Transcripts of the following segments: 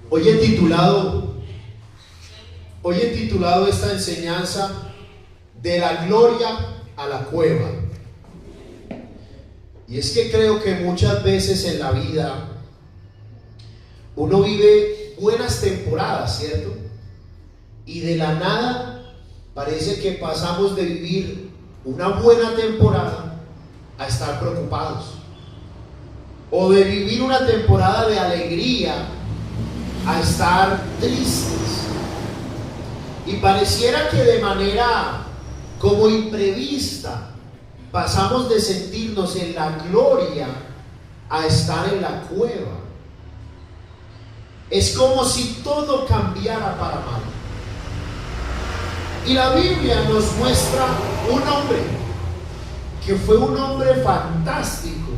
Hoy he titulado esta enseñanza de la gloria a la cueva. Y es que creo que muchas veces en la vida uno vive buenas temporadas, ¿cierto? Y de la nada parece que pasamos de vivir una buena temporada a estar preocupados, o de vivir una temporada de alegría a estar tristes. Y pareciera que de manera como imprevista pasamos de sentirnos en la gloria a estar en la cueva. Es como si todo cambiara para mal. Y la Biblia nos muestra un hombre que fue un hombre fantástico,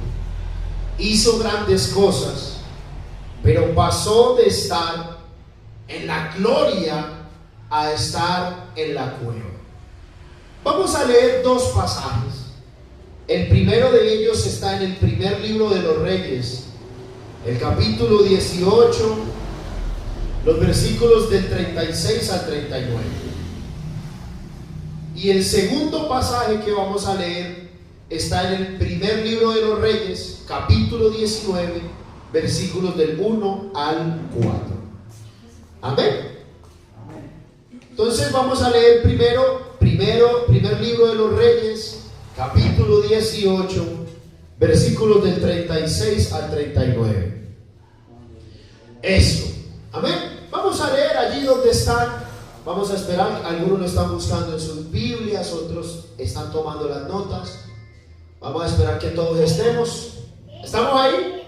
hizo grandes cosas, pero pasó de estar en la gloria a estar en la cueva. Vamos a leer dos pasajes. El primero de ellos está en el primer libro de los Reyes, el capítulo 18, los versículos del 36 al 39. Y el segundo pasaje que vamos a leer está en el primer libro de los Reyes, capítulo 19, versículos del 1 al 4. Amén. Entonces vamos a leer primer libro de los Reyes, capítulo 18, versículos del 36 al 39. Eso. Amén. Vamos a leer allí donde están. Vamos a esperar. Algunos lo están buscando en sus Biblias, otros están tomando las notas. Vamos a esperar que todos estemos. ¿Estamos ahí?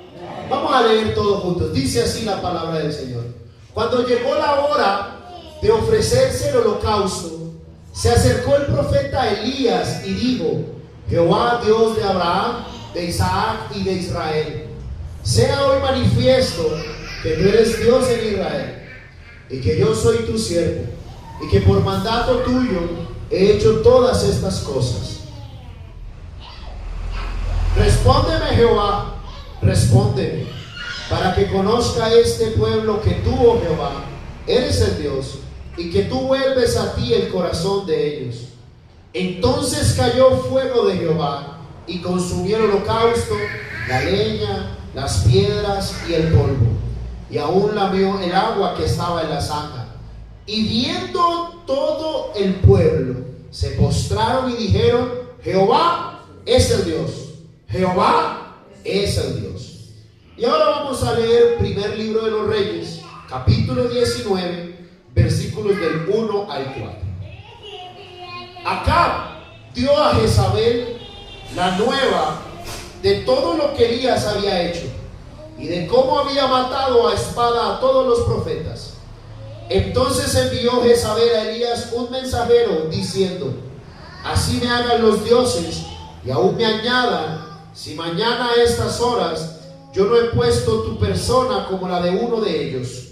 Vamos a leer todos juntos. Dice así la palabra del Señor. Cuando llegó la hora de ofrecerse el holocausto, se acercó el profeta Elías y dijo: Jehová, Dios de Abraham, de Isaac y de Israel, sea hoy manifiesto que tú eres Dios en Israel, y que yo soy tu siervo, y que por mandato tuyo he hecho todas estas cosas. Respóndeme, Jehová, respóndeme, para que conozca este pueblo que tú, oh Jehová, eres el Dios, y que tú vuelves a ti el corazón de ellos. Entonces cayó fuego de Jehová y consumió el holocausto, la leña, las piedras y el polvo, y aún lamió el agua que estaba en la zanja. Y viendo todo el pueblo, se postraron y dijeron: Jehová es el Dios, Jehová es el Dios. Y ahora vamos a leer primer libro de los Reyes, capítulo 19, versículos del 1 al 4. Acab dio a Jezabel la nueva de todo lo que Elías había hecho y de cómo había matado a espada a todos los profetas. Entonces envió Jezabel a Elías un mensajero diciendo: así me hagan los dioses y aún me añadan, si mañana a estas horas yo no he puesto tu persona como la de uno de ellos.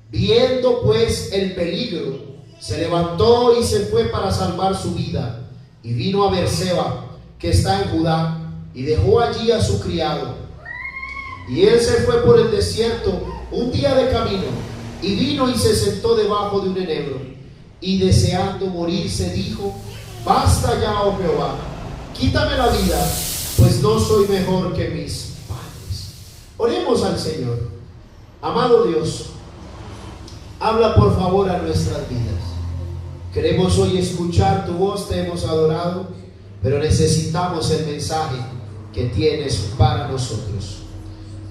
Viendo pues el peligro, se levantó y se fue para salvar su vida, y vino a Beerseba, que está en Judá, y dejó allí a su criado. Y él se fue por el desierto un día de camino, y vino y se sentó debajo de un enebro, y deseando morirse dijo: basta ya, oh Jehová, quítame la vida, pues no soy mejor que mis padres. Oremos al Señor. Amado Dios, habla por favor a nuestras vidas. Queremos hoy escuchar tu voz, te hemos adorado, pero necesitamos el mensaje que tienes para nosotros.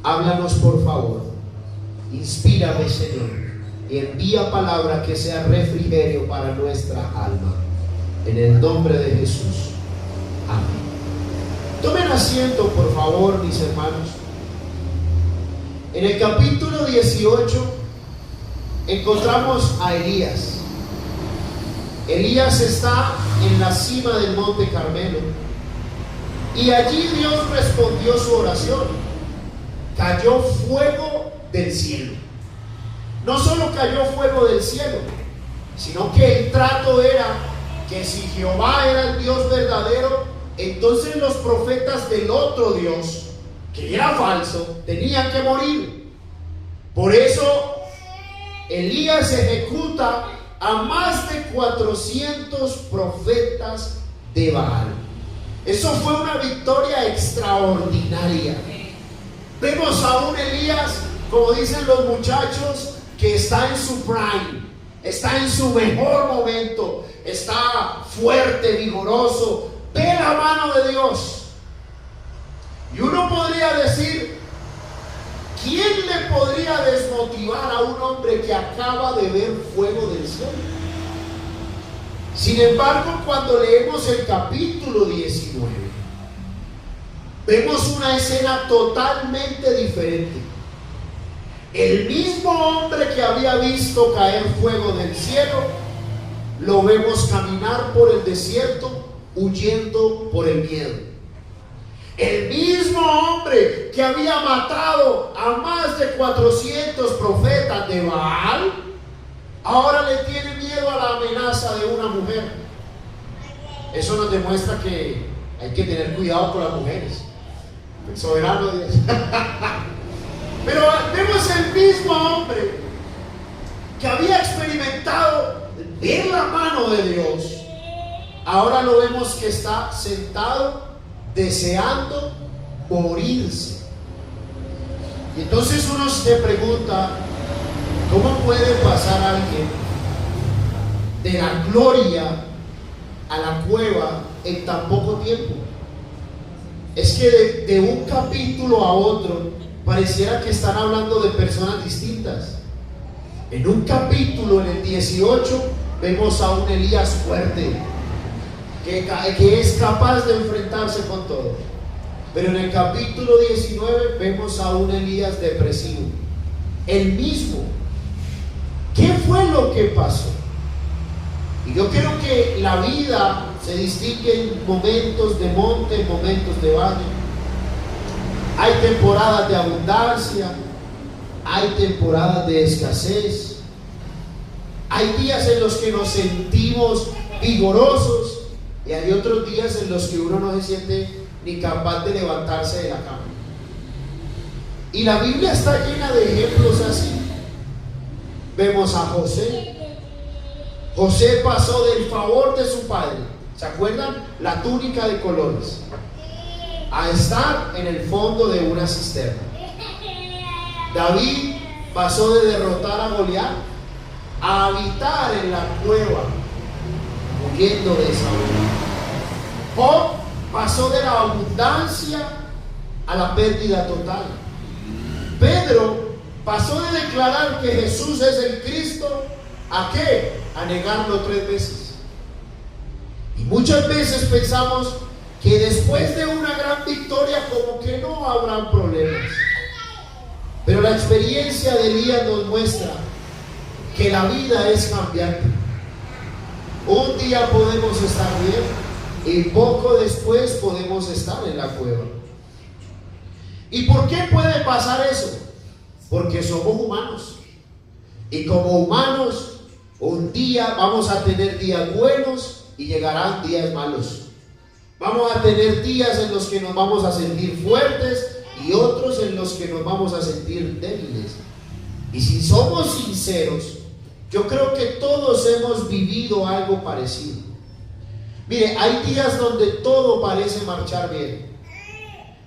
Háblanos por favor, inspírame, Señor, y envía palabra que sea refrigerio para nuestra alma. En el nombre de Jesús. Amén. Tomen asiento por favor, mis hermanos. En el capítulo 18 encontramos a Elías. Elías está en la cima del monte Carmelo, y allí Dios respondió su oración. Cayó fuego del cielo. No solo cayó fuego del cielo, sino que el trato era que si Jehová era el Dios verdadero, entonces los profetas del otro Dios, que era falso, tenían que morir. Por eso Elías ejecuta a más de 400 profetas de Baal. Eso fue una victoria extraordinaria. Vemos a un Elías, como dicen los muchachos, que está en su prime, está en su mejor momento, está fuerte, vigoroso, ve la mano de Dios. Y uno podría decir, ¿quién le podría desmotivar a un hombre que acaba de ver fuego del cielo? Sin embargo, cuando leemos el capítulo 19, vemos una escena totalmente diferente. El mismo hombre que había visto caer fuego del cielo, lo vemos caminar por el desierto, huyendo por el miedo. El mismo hombre que había matado a más de 400 profetas de Baal, ahora le tiene miedo a la amenaza de una mujer. Eso nos demuestra que hay que tener cuidado con las mujeres. El soberano Dios. Pero vemos el mismo hombre que había experimentado ver la mano de Dios. Ahora lo vemos que está sentado deseando morirse. Y entonces uno se pregunta, ¿cómo puede pasar alguien de la gloria a la cueva en tan poco tiempo? Es que de un capítulo a otro pareciera que están hablando de personas distintas. En un capítulo, en el 18, vemos a un Elías fuerte, que es capaz de enfrentarse con todo. Pero en el capítulo 19 vemos a un Elías depresivo, el mismo. ¿Qué fue lo que pasó? Y yo creo que la vida se distingue en momentos de monte, en momentos de valle. Hay temporadas de abundancia, hay temporadas de escasez, hay días en los que nos sentimos vigorosos y hay otros días en los que uno no se siente ni capaz de levantarse de la cama. Y la Biblia está llena de ejemplos así. Vemos a José. José pasó del favor de su padre, ¿se acuerdan? La túnica de colores, a estar en el fondo de una cisterna. David pasó de derrotar a Goliat a habitar en la cueva, huyendo de Saúl. Job pasó de la abundancia a la pérdida total. Pedro pasó de declarar que Jesús es el Cristo, ¿a qué? A negarlo 3 veces. Y muchas veces pensamos que después de una gran victoria como que no habrán problemas. Pero la experiencia de Elías nos muestra que la vida es cambiante. Un día podemos estar bien y poco después podemos estar en la cueva. ¿Y por qué puede pasar eso? Porque somos humanos. Y como humanos, un día vamos a tener días buenos y llegarán días malos. Vamos a tener días en los que nos vamos a sentir fuertes y otros en los que nos vamos a sentir débiles. Y si somos sinceros, yo creo que todos hemos vivido algo parecido. Mire, hay días donde todo parece marchar bien.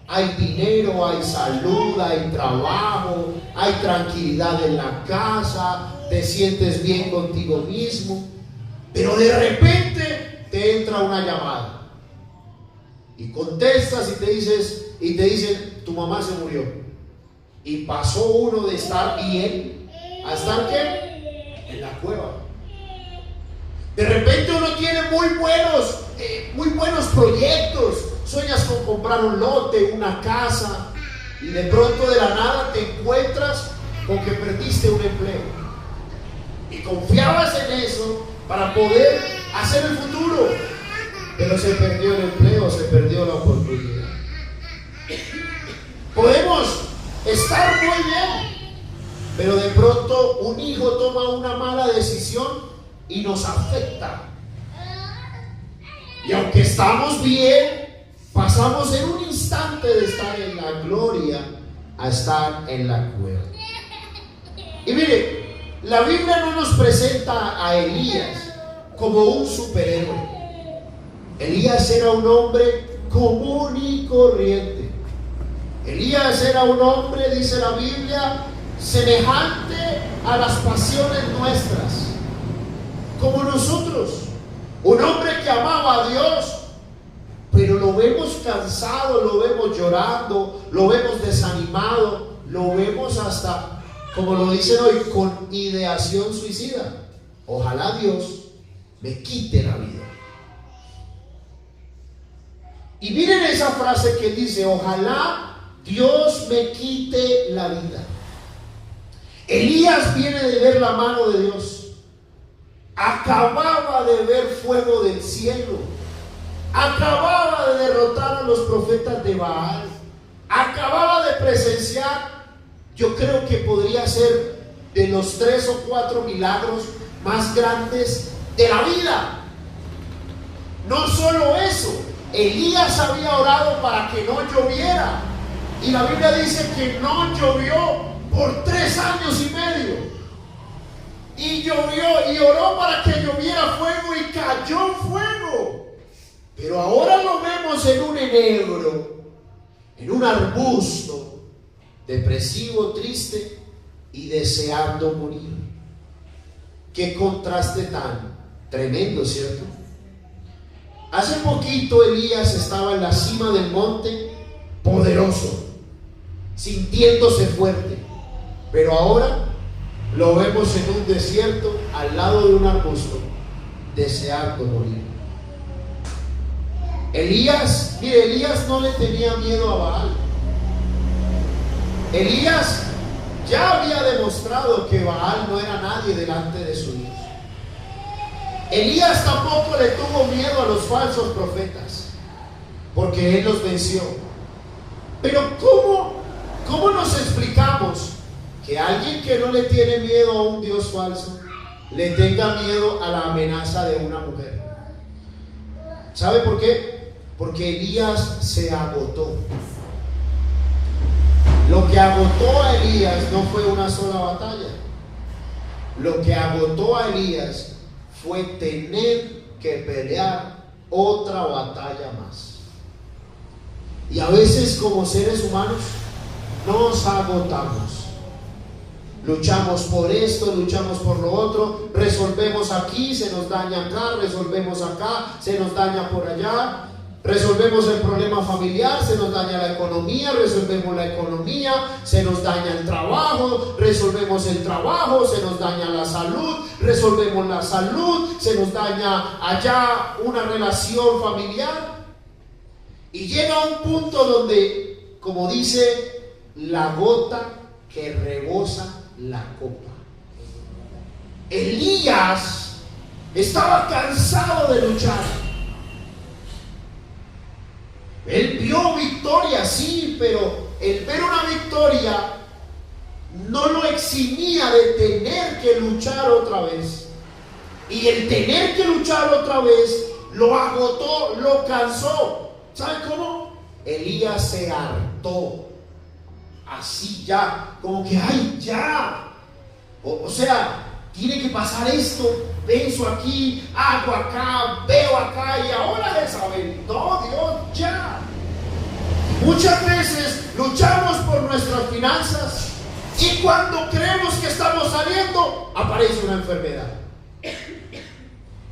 Hay dinero, hay salud, hay trabajo, hay tranquilidad en la casa, te sientes bien contigo mismo, pero de repente te entra una llamada y contestas y te dicen tu mamá se murió. Y pasó uno de estar bien a estar ¿qué? En la cueva. De repente uno tiene muy buenos proyectos, sueñas con comprar un lote, una casa, y de pronto de la nada te encuentras con que perdiste un empleo. Y confiabas en eso para poder hacer el futuro, pero se perdió el empleo, se perdió la oportunidad. Podemos estar muy bien, pero de pronto un hijo toma una mala decisión y nos afecta. Y aunque estamos bien, pasamos en un instante de estar en la gloria a estar en la cueva. Y mire, la Biblia no nos presenta a Elías como un superhéroe. Elías era un hombre común y corriente. Elías era un hombre, dice la Biblia, semejante a las pasiones nuestras, como nosotros. Un hombre que amaba a Dios, pero lo vemos cansado, lo vemos llorando, lo vemos desanimado, lo vemos hasta, como lo dicen hoy, con ideación suicida. Ojalá Dios me quite la vida. Y miren esa frase que dice: ojalá Dios me quite la vida. Elías viene de ver la mano de Dios. Acababa de ver fuego del cielo. Acababa de derrotar a los profetas de Baal. Acababa de presenciar, yo creo que podría ser de los 3 o 4 milagros más grandes de la vida. No solo eso, Elías había orado para que no lloviera, y la Biblia dice que no llovió por 3 años y medio. Y llovió y oró para que lloviera fuego, y cayó fuego. Pero ahora lo vemos en un enebro, en un arbusto, depresivo, triste y deseando morir. Qué contraste tan tremendo, ¿cierto? Hace poquito Elías estaba en la cima del monte, poderoso, sintiéndose fuerte, pero ahora lo vemos en un desierto, al lado de un arbusto, deseando morir. Elías, mire, Elías no le tenía miedo a Baal. Elías ya había demostrado que Baal no era nadie delante de su Dios. Elías tampoco le tuvo miedo a los falsos profetas, porque él los venció. Pero ¿cómo nos explicamos que alguien que no le tiene miedo a un Dios falso le tenga miedo a la amenaza de una mujer? ¿Sabe por qué? Porque Elías se agotó. Lo que agotó a Elías no fue una sola batalla. Lo que agotó a Elías fue tener que pelear otra batalla más. Y a veces, como seres humanos, nos agotamos. Luchamos por esto, luchamos por lo otro, resolvemos aquí, se nos daña acá, resolvemos acá, se nos daña por allá. Resolvemos el problema familiar, se nos daña la economía, resolvemos la economía, se nos daña el trabajo, resolvemos el trabajo, se nos daña la salud, resolvemos la salud, se nos daña allá una relación familiar. Y llega un punto donde, como dice, la gota que rebosa la copa. Elías estaba cansado de luchar. Él vio victoria, sí, pero el ver una victoria no lo eximía de tener que luchar otra vez. Y el tener que luchar otra vez lo agotó, lo cansó. ¿Sabe cómo? Elías se hartó. Así ya, como que, ay, ya. O sea, tiene que pasar esto. Pienso aquí, hago acá, veo acá, y ahora Jezabel. No, Dios, ya. Muchas veces luchamos por nuestras finanzas, y cuando creemos que estamos saliendo, aparece una enfermedad.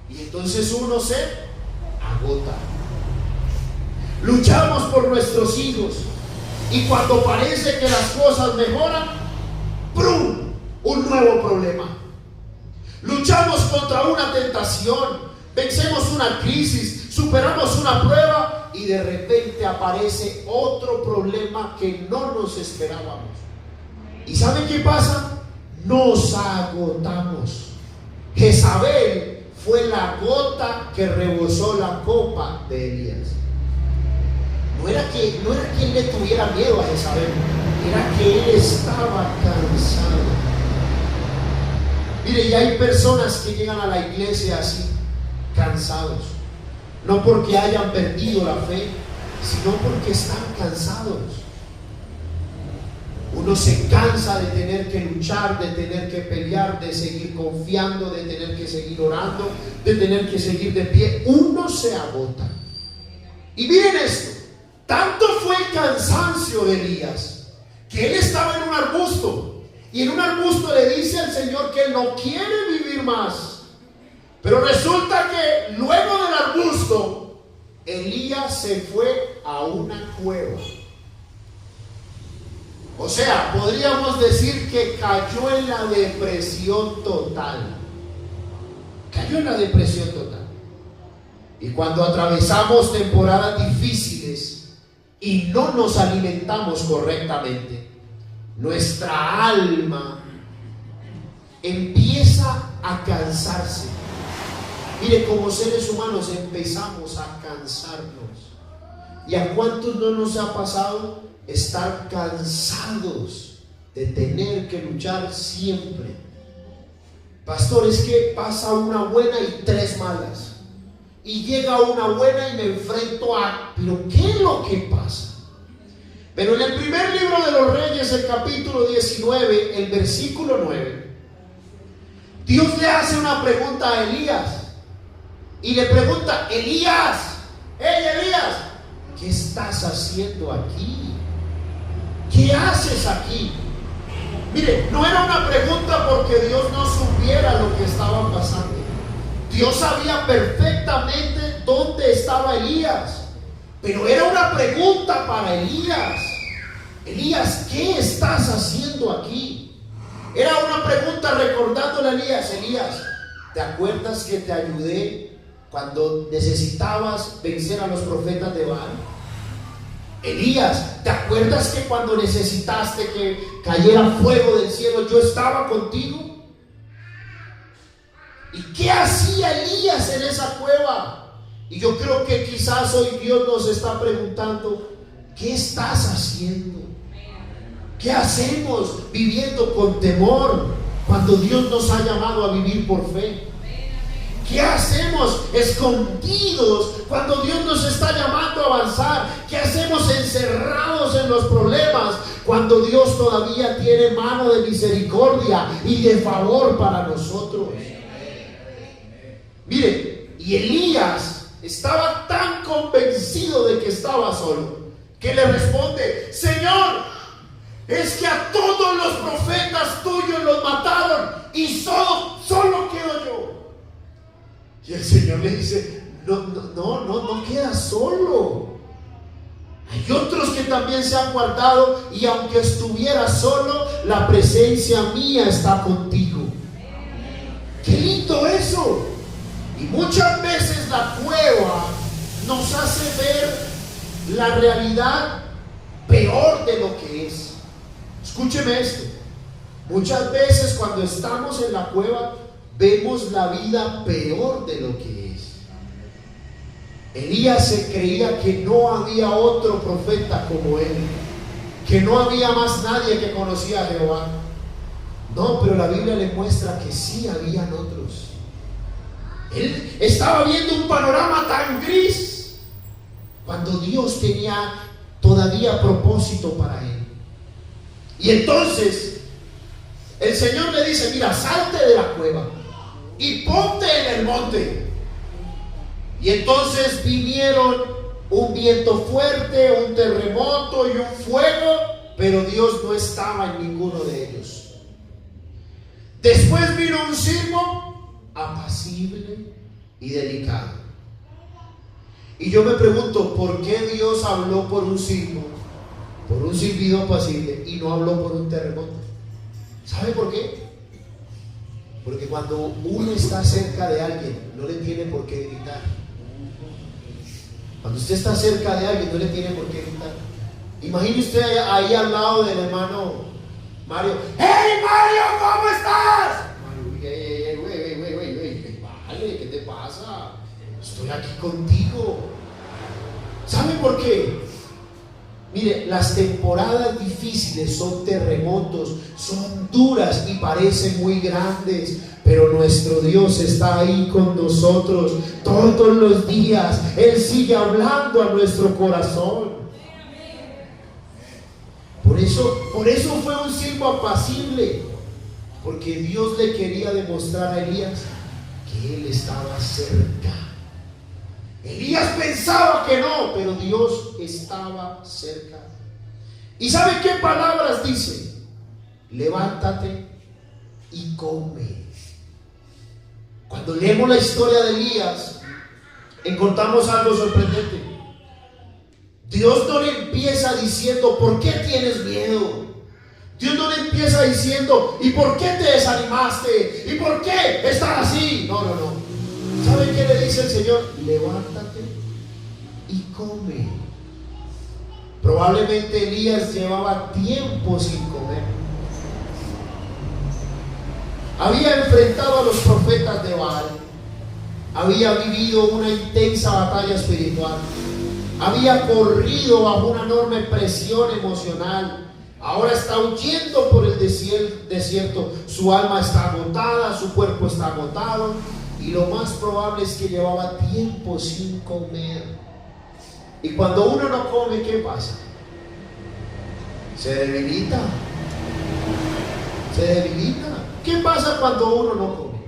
Y entonces uno se agota. Luchamos por nuestros hijos, y cuando parece que las cosas mejoran, ¡prum!, un nuevo problema. Luchamos contra una tentación, vencemos una crisis, superamos una prueba, y de repente aparece otro problema que no nos esperábamos. ¿Y saben qué pasa? Nos agotamos. Jezabel fue la gota que rebosó la copa de Elías. No era que él le tuviera miedo a Jezabel, era que él estaba cansado. Mire, y hay personas que llegan a la iglesia así, cansados. No porque hayan perdido la fe, sino porque están cansados. Uno se cansa de tener que luchar, de tener que pelear, de seguir confiando, de tener que seguir orando, de tener que seguir de pie. Uno se agota. Y miren esto, tanto fue el cansancio de Elías, que él estaba en un arbusto, y en un arbusto le dice al Señor que él no quiere vivir más. Pero resulta que luego del arbusto, Elías se fue a una cueva. O sea, podríamos decir que cayó en la depresión total. Cayó en la depresión total. Y cuando atravesamos temporadas difíciles y no nos alimentamos correctamente, nuestra alma empieza a cansarse. Mire, como seres humanos empezamos a cansarnos. ¿Y a cuántos no nos ha pasado estar cansados de tener que luchar siempre? Pastor, es que pasa una buena y 3 malas. Y llega una buena y me enfrento a... ¿Pero qué es lo que pasa? Pero en el primer libro de los Reyes, el capítulo 19, el versículo 9, Dios le hace una pregunta a Elías. Y le pregunta: Elías, hey Elías, ¿qué estás haciendo aquí? ¿Qué haces aquí? Mire, no era una pregunta porque Dios no supiera lo que estaba pasando. Dios sabía perfectamente dónde estaba Elías, pero era una pregunta para Elías. Elías, ¿qué estás haciendo aquí? Era una pregunta recordándole a Elías: Elías, ¿te acuerdas que te ayudé cuando necesitabas vencer a los profetas de Baal? Elías, ¿te acuerdas que cuando necesitaste que cayera fuego del cielo, yo estaba contigo? ¿Y qué hacía Elías en esa cueva? Y yo creo que quizás hoy Dios nos está preguntando: ¿qué estás haciendo? ¿Qué hacemos viviendo con temor cuando Dios nos ha llamado a vivir por fe? ¿Qué hacemos escondidos cuando Dios nos está llamando a avanzar? ¿Qué hacemos encerrados en los problemas cuando Dios todavía tiene mano de misericordia y de favor para nosotros? Mire, y Elías estaba tan convencido de que estaba solo, que le responde: Señor, es que a todos los profetas tuyos los mataron y solo quedo yo. Y el Señor le dice: no quedas solo. Hay otros que también se han guardado, y aunque estuvieras solo, la presencia mía está contigo. ¡Qué lindo eso! Y muchas veces la cueva nos hace ver la realidad peor de lo que es. Escúcheme esto: muchas veces cuando estamos en la cueva vemos la vida peor de lo que es. Elías se creía que no había otro profeta como él, que no había más nadie que conocía a Jehová. No, pero la Biblia le muestra que sí habían otros. Él estaba viendo un panorama tan gris cuando Dios tenía todavía propósito para él. Y entonces el Señor le dice: mira, salte de la cueva y ponte en el monte. Y entonces vinieron un viento fuerte, un terremoto y un fuego, pero Dios no estaba en ninguno de ellos. Después vino un silbo apacible y delicado. Y yo me pregunto: ¿por qué Dios habló por un silbo, por un silbido apacible, y no habló por un terremoto? ¿Sabe por qué? Porque cuando uno está cerca de alguien, no le tiene por qué gritar. Cuando usted está cerca de alguien, no le tiene por qué gritar. Imagine usted ahí al lado del hermano Mario: ¡Hey Mario, ¿cómo estás? Güey, vale, ¿qué te pasa? Estoy aquí contigo. ¿Sabe por qué? Mire, las temporadas difíciles son terremotos, son duras y parecen muy grandes, pero nuestro Dios está ahí con nosotros todos los días. Él sigue hablando a nuestro corazón. Por Por eso fue un siervo apacible, porque Dios le quería demostrar a Elías que él estaba cerca. Elías pensaba que no, pero Dios estaba cerca. ¿Y sabe qué palabras dice? Levántate y come. Cuando leemos la historia de Elías, encontramos algo sorprendente. Dios no le empieza diciendo, ¿por qué tienes miedo? Dios no le empieza diciendo, ¿y por qué te desanimaste? ¿Y por qué estás así? No. ¿Sabe qué le dice el Señor? Levántate y come. Probablemente Elías llevaba tiempo sin comer. Había enfrentado a los profetas de Baal. Había vivido una intensa batalla espiritual. Había corrido bajo una enorme presión emocional. Ahora está huyendo por el desierto. Su alma está agotada, su cuerpo está agotado. Y lo más probable es que llevaba tiempo sin comer. Y cuando uno no come, ¿qué pasa? Se debilita. ¿Qué pasa cuando uno no come?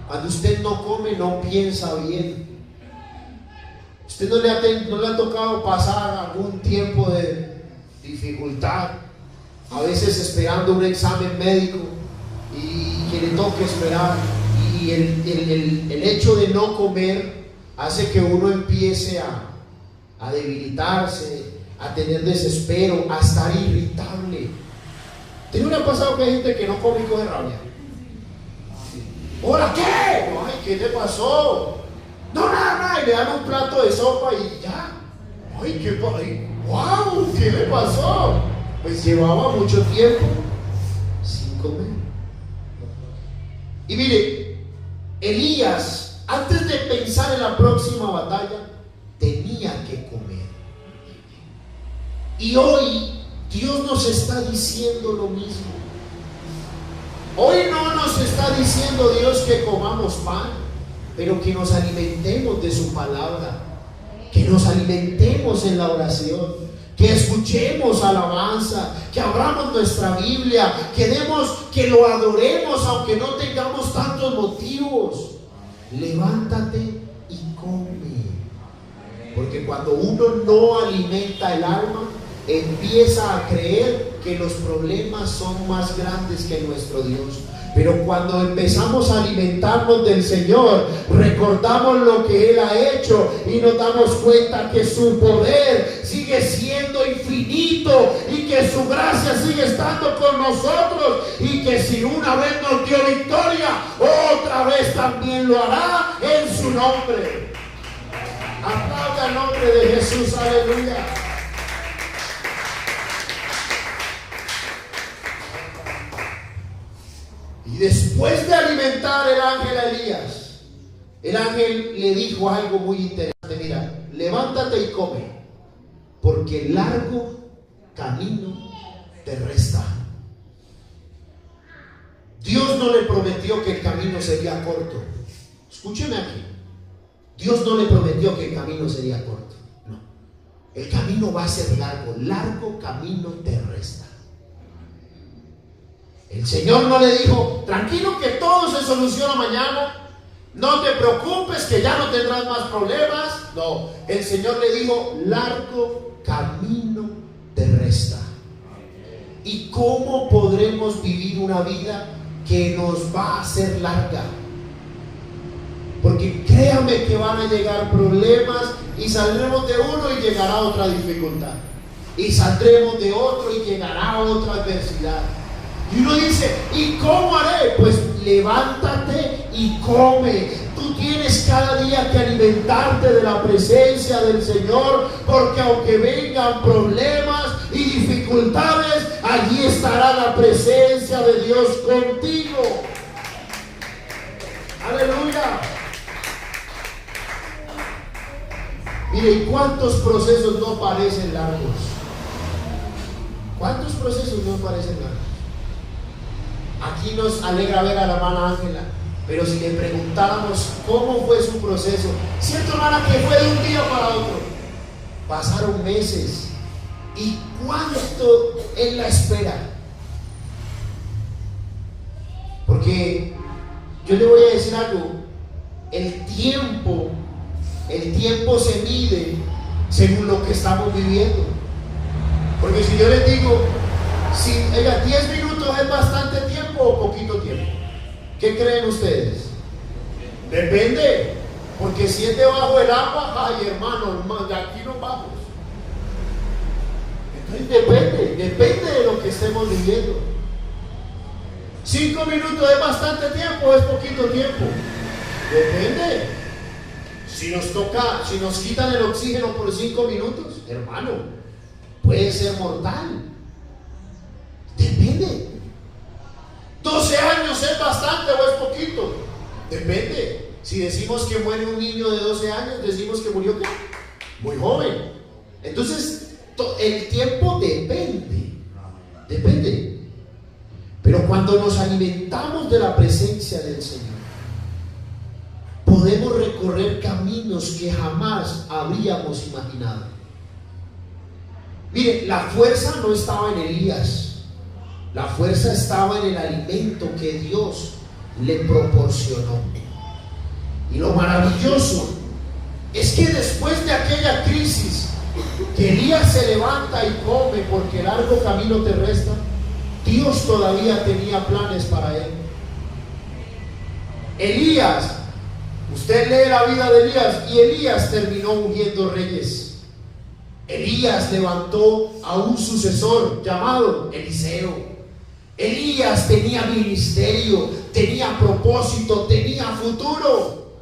Cuando usted no come, no piensa bien. ¿Usted no le ha tocado pasar algún tiempo de dificultad? A veces esperando un examen médico y que le toque esperar. Y el hecho de no comer hace que uno empiece a debilitarse, a tener desespero, a estar irritable. ¿Te no le ha pasado que hay gente que no come y coge rabia? ¿Hola qué? Ay, ¿qué te pasó? No, nada, y le dan un plato de sopa y ya. Ay, wow, ¿qué le pasó? Pues llevaba mucho tiempo sin comer. Y mire, Elías, antes de pensar en la próxima batalla, tenía que comer. Y hoy Dios nos está diciendo lo mismo. Hoy no nos está diciendo Dios que comamos pan, pero que nos alimentemos de su palabra, que nos alimentemos en la oración, que escuchemos alabanza, que abramos nuestra Biblia, que lo adoremos aunque no tengamos tantos motivos. Levántate y come, porque cuando uno no alimenta el alma, empieza a creer que los problemas son más grandes que nuestro Dios. Pero cuando empezamos a alimentarnos del Señor, recordamos lo que Él ha hecho y nos damos cuenta que su poder sigue siendo infinito y que su gracia sigue estando con nosotros, y que si una vez nos dio victoria, otra vez también lo hará en su nombre. Aplauda el nombre de Jesús, aleluya. Y después de alimentar el ángel a Elías, el ángel le dijo algo muy interesante. Mira, levántate y come, porque largo camino te resta. Dios no le prometió que el camino sería corto. Escúcheme aquí. Dios no le prometió que el camino sería corto. No. El camino va a ser largo. Largo camino te resta. El Señor no le dijo, tranquilo que todo se soluciona mañana, no te preocupes que ya no tendrás más problemas. No, el Señor le dijo, largo camino te resta. ¿Y cómo podremos vivir una vida que nos va a hacer larga? Porque créame que van a llegar problemas y saldremos de uno y llegará otra dificultad. Y saldremos de otro y llegará otra adversidad. Y uno dice, ¿y cómo haré? Pues levántate y come. Tú tienes cada día que alimentarte de la presencia del Señor, porque aunque vengan problemas y dificultades, allí estará la presencia de Dios contigo. Aleluya. Mire, ¿y cuántos procesos no parecen largos? ¿Cuántos procesos no parecen largos? Aquí nos alegra ver a la hermana Ángela, pero si le preguntáramos cómo fue su proceso, cierto hermana que fue de un día para otro, pasaron meses ¿Y cuánto Él la espera? Porque yo le voy a decir algo, el tiempo se mide según lo que estamos viviendo. Porque si yo les digo, si 10 minutos es bastante tiempo o poquito tiempo, ¿qué creen ustedes? Depende, porque si es debajo del agua, ay hermano, de aquí nos vamos. Entonces depende de lo que estemos viviendo. 5 minutos es bastante tiempo o es poquito tiempo, depende. Si nos quitan el oxígeno por 5 minutos, hermano, puede ser mortal. Depende. 12 años es bastante o es poquito, depende. Si decimos que muere un niño de 12 años, decimos que murió muy joven. Entonces el tiempo depende. Pero cuando nos alimentamos de la presencia del Señor, podemos recorrer caminos que jamás habríamos imaginado. Mire, la fuerza no estaba en Elías, la fuerza estaba en el alimento que Dios le proporcionó. Y lo maravilloso es que después de aquella crisis, que Elías se levanta y come porque largo camino te resta, Dios todavía tenía planes para él. Elías, usted lee la vida de Elías, y Elías terminó ungiendo reyes. Elías levantó a un sucesor llamado Eliseo. Elías tenía ministerio, tenía propósito, tenía futuro.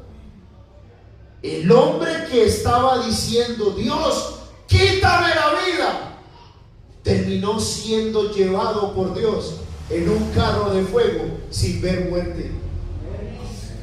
El hombre que estaba diciendo, Dios, quítame la vida, terminó siendo llevado por Dios en un carro de fuego sin ver muerte.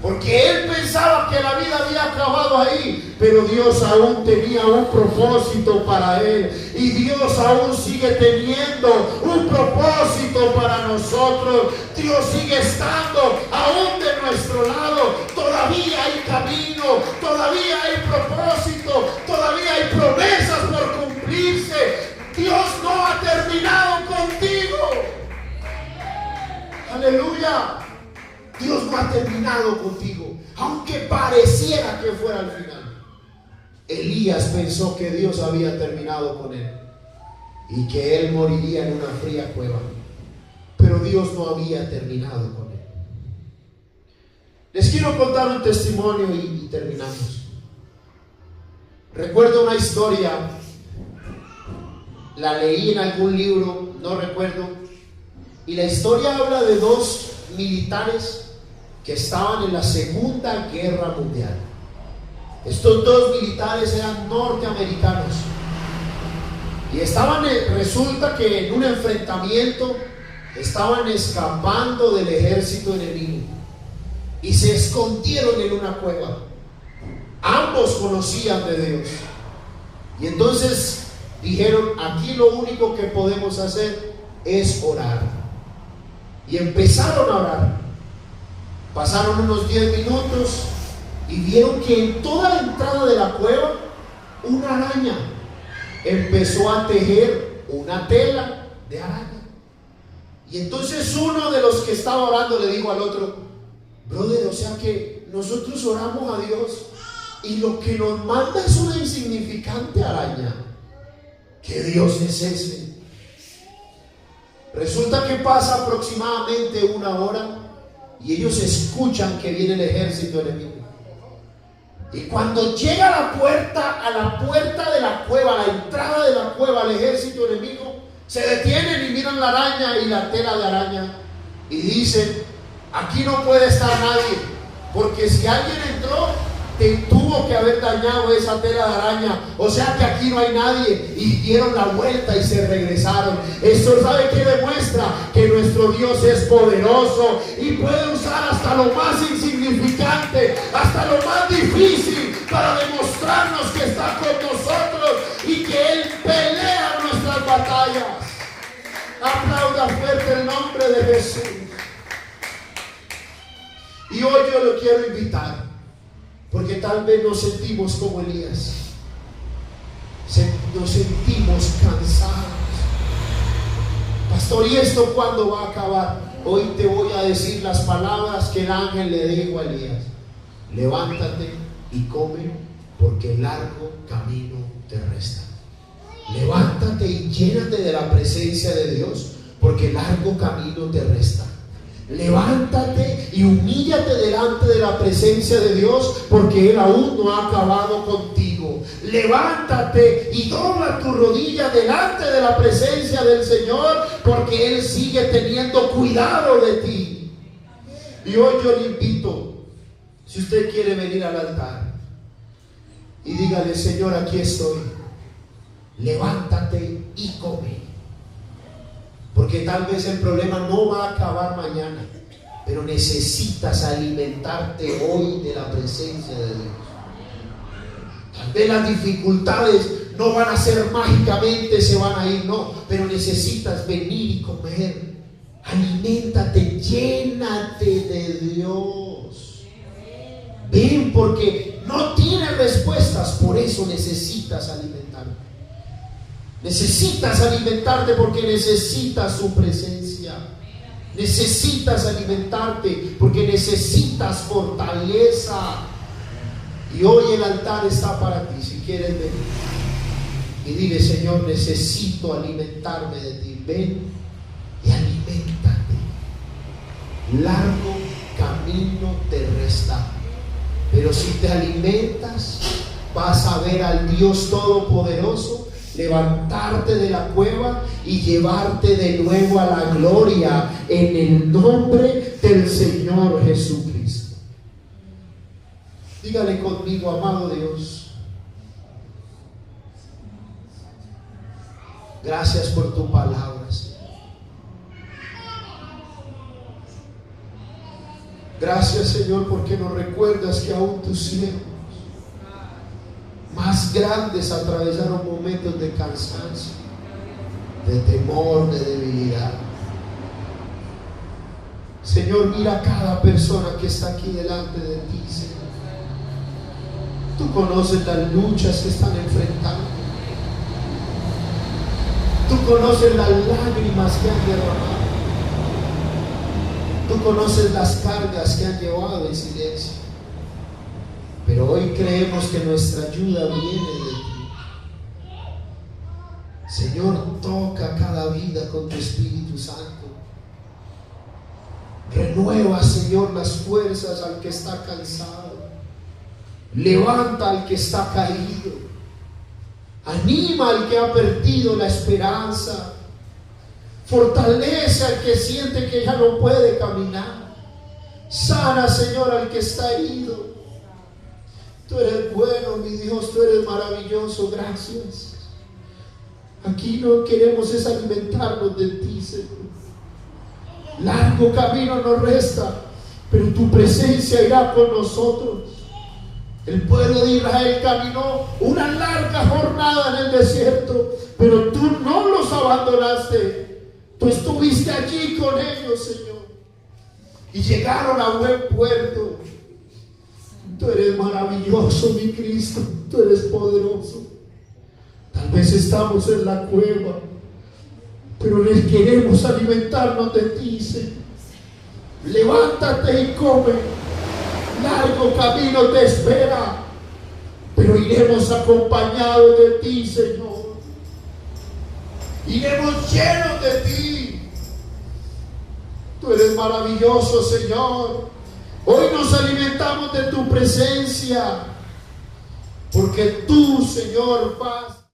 Porque él pensaba que la vida había acabado ahí, pero Dios aún tenía un propósito para él. Y Dios aún sigue teniendo un propósito para nosotros. Dios sigue estando aún de nuestro lado. Todavía hay camino, todavía hay propósito, todavía hay promesas por cumplirse. Dios no ha terminado contigo. Aleluya. Dios no ha terminado contigo, aunque pareciera que fuera el final. Elías pensó que Dios había terminado con él y que él moriría en una fría cueva, pero Dios no había terminado con él. Les quiero contar un testimonio y terminamos. Recuerdo una historia, la leí en algún libro, no recuerdo, y la historia habla de dos militares que estaban en la Segunda Guerra Mundial. Estos dos militares eran norteamericanos y resulta que en un enfrentamiento estaban escapando del ejército enemigo y se escondieron en una cueva. Ambos conocían de Dios y entonces dijeron, aquí lo único que podemos hacer es orar. Y empezaron a orar. Pasaron unos 10 minutos y vieron que en toda la entrada de la cueva una araña empezó a tejer una tela de araña. Y entonces uno de los que estaba orando le dijo al otro, brother, o sea que nosotros oramos a Dios y lo que nos manda es una insignificante araña. ¿Qué Dios es ese? Resulta que pasa aproximadamente una hora y ellos escuchan que viene el ejército enemigo. Y cuando llega a la puerta de la cueva, a la entrada de la cueva, el ejército enemigo, se detienen y miran la araña y la tela de araña y dicen, aquí no puede estar nadie, porque si alguien entró, tuvo que haber dañado esa tela de araña, o sea que aquí no hay nadie. Y dieron la vuelta y se regresaron. Esto, ¿sabe qué demuestra? Que nuestro Dios es poderoso y puede usar hasta lo más insignificante, hasta lo más difícil, para demostrarnos que está con nosotros y que Él pelea nuestras batallas. Aplauda fuerte el nombre de Jesús. Y hoy yo lo quiero invitar, porque tal vez nos sentimos como Elías. nos sentimos cansados. Pastor, ¿y esto cuándo va a acabar? Hoy te voy a decir las palabras que el ángel le dijo a Elías: levántate y come, porque el largo camino te resta. Levántate y llénate de la presencia de Dios, porque el largo camino te resta. Levántate y humíllate delante de la presencia de Dios, porque Él aún no ha acabado contigo. Levántate y dobla tu rodilla delante de la presencia del Señor, porque Él sigue teniendo cuidado de ti. Y hoy yo le invito, si usted quiere venir al altar, y dígale: Señor, aquí estoy. Levántate y come. Porque tal vez el problema no va a acabar mañana, pero necesitas alimentarte hoy de la presencia de Dios. Tal vez las dificultades no van a ser mágicamente, se van a ir, no, pero necesitas venir y comer. Aliméntate, llénate de Dios. Ven, porque no tienes respuestas, por eso necesitas alimentarte. Necesitas alimentarte porque necesitas su presencia. Necesitas alimentarte porque necesitas fortaleza. Y hoy el altar está para ti. Si quieres venir y dile: Señor, necesito alimentarme de ti. Ven y aliméntate. Largo camino te resta, pero si te alimentas, vas a ver al Dios Todopoderoso levantarte de la cueva y llevarte de nuevo a la gloria, en el nombre del Señor Jesucristo. Dígale conmigo: amado Dios, gracias por tu palabra, Señor. Gracias, Señor, porque nos recuerdas que aún tus siervos más grandes atravesaron momentos de cansancio, de temor, de debilidad. Señor, mira a cada persona que está aquí delante de ti, Señor. Tú conoces las luchas que están enfrentando. Tú conoces las lágrimas que han derramado. Tú conoces las cargas que han llevado en silencio. Pero hoy creemos que nuestra ayuda viene de ti. Señor, toca cada vida con tu Espíritu Santo. Renueva, Señor, las fuerzas al que está cansado. Levanta al que está caído. Anima al que ha perdido la esperanza. Fortalece al que siente que ya no puede caminar. Sana, Señor, al que está herido. Tú eres bueno, mi Dios, tú eres maravilloso, gracias. Aquí no queremos es alimentarnos de ti, Señor. Largo camino nos resta, pero tu presencia irá con nosotros. El pueblo de Israel caminó una larga jornada en el desierto, pero tú no los abandonaste. Tú estuviste allí con ellos, Señor, y llegaron a buen puerto. Tú eres maravilloso, mi Cristo, tú eres poderoso. Tal vez estamos en la cueva, pero les queremos alimentarnos de ti, Señor. Levántate y come. Largo camino te espera, pero iremos acompañados de ti, Señor. Iremos llenos de ti. Tú eres maravilloso, Señor. Hoy nos alimentamos de tu presencia, porque tú, Señor, vas